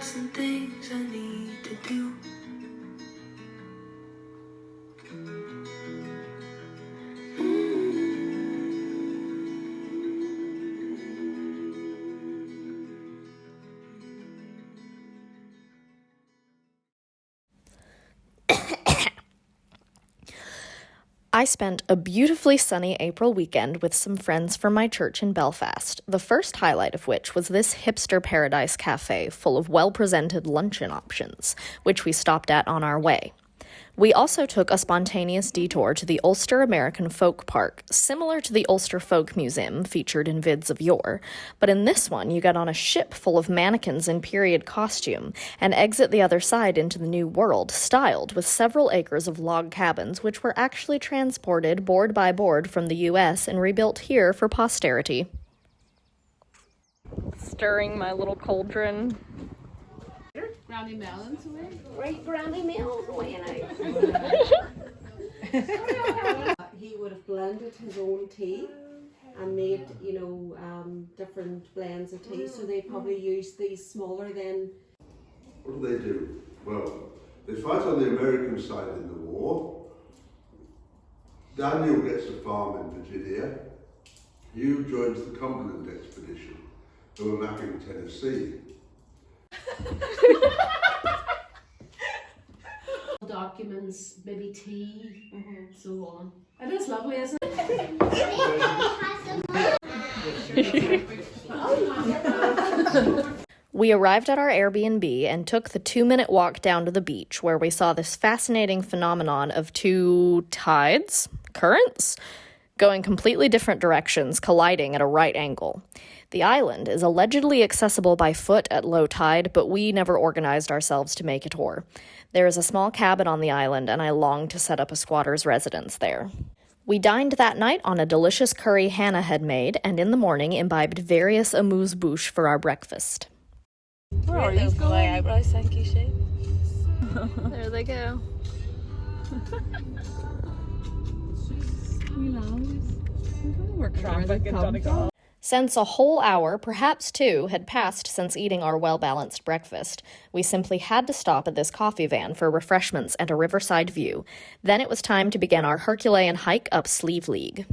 got some things I need to do. I spent a beautifully sunny April weekend with some friends from my church in Belfast, the first highlight of which was this hipster paradise cafe full of well-presented luncheon options, which we stopped at on our way. We also took a spontaneous detour to the Ulster American Folk Park, similar to the Ulster Folk Museum featured in vids of yore, but in this one you get on a ship full of mannequins in period costume and exit the other side into the New World, styled with several acres of log cabins which were actually transported board by board from the US and rebuilt here for posterity. Stirring my little cauldron. Brandy melons away. Right, brandy melons away now. He would have blended his own tea and made, different blends of tea. So they probably used these smaller than. What do they do? Well, they fight on the American side in the war. Daniel gets a farm in Virginia. Hugh joins the Cumberland expedition, who were mapping Tennessee. Documents, maybe tea, so on. It is lovely, isn't it? We arrived at our Airbnb and took the 2-minute walk down to the beach where we saw this fascinating phenomenon of two currents, going completely different directions, colliding at a right angle. The island is allegedly accessible by foot at low tide, but we never organized ourselves to make a tour. There is a small cabin on the island, and I long to set up a squatter's residence there. We dined that night on a delicious curry Hannah had made, and in the morning imbibed various amuse-bouche for our breakfast. Where are you going? My eyebrows, thank you, Shane. There they go. We're traffic in Donegal. Since a whole hour, perhaps 2, had passed since eating our well-balanced breakfast, we simply had to stop at this coffee van for refreshments and a riverside view. Then it was time to begin our Herculean hike up Sleeve League.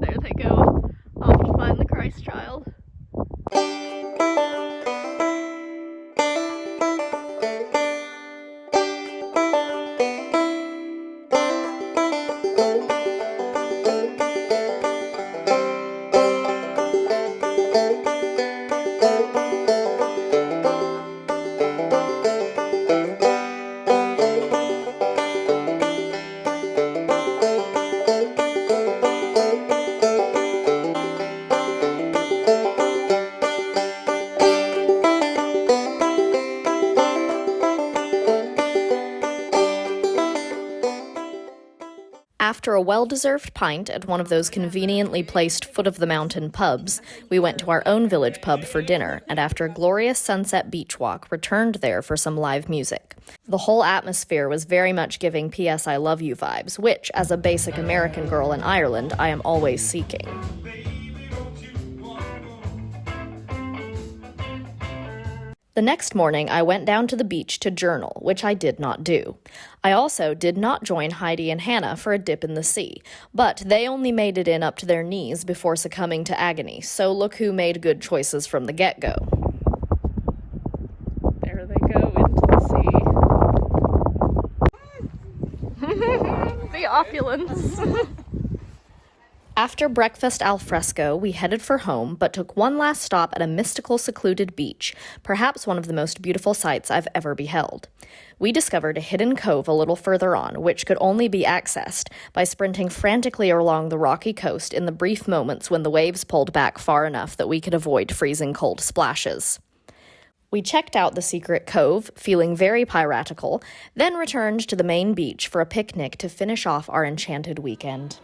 There they go, off to find the Christ child. After a well-deserved pint at one of those conveniently placed foot-of-the-mountain pubs, we went to our own village pub for dinner, and after a glorious sunset beach walk, returned there for some live music. The whole atmosphere was very much giving P.S. I Love You vibes, which, as a basic American girl in Ireland, I am always seeking. The next morning, I went down to the beach to journal, which I did not do. I also did not join Heidi and Hannah for a dip in the sea, but they only made it in up to their knees before succumbing to agony, so look who made good choices from the get-go. There they go into the sea. The opulence. After breakfast al fresco, we headed for home, but took one last stop at a mystical, secluded beach, perhaps one of the most beautiful sights I've ever beheld. We discovered a hidden cove a little further on, which could only be accessed by sprinting frantically along the rocky coast in the brief moments when the waves pulled back far enough that we could avoid freezing cold splashes. We checked out the secret cove, feeling very piratical, then returned to the main beach for a picnic to finish off our enchanted weekend.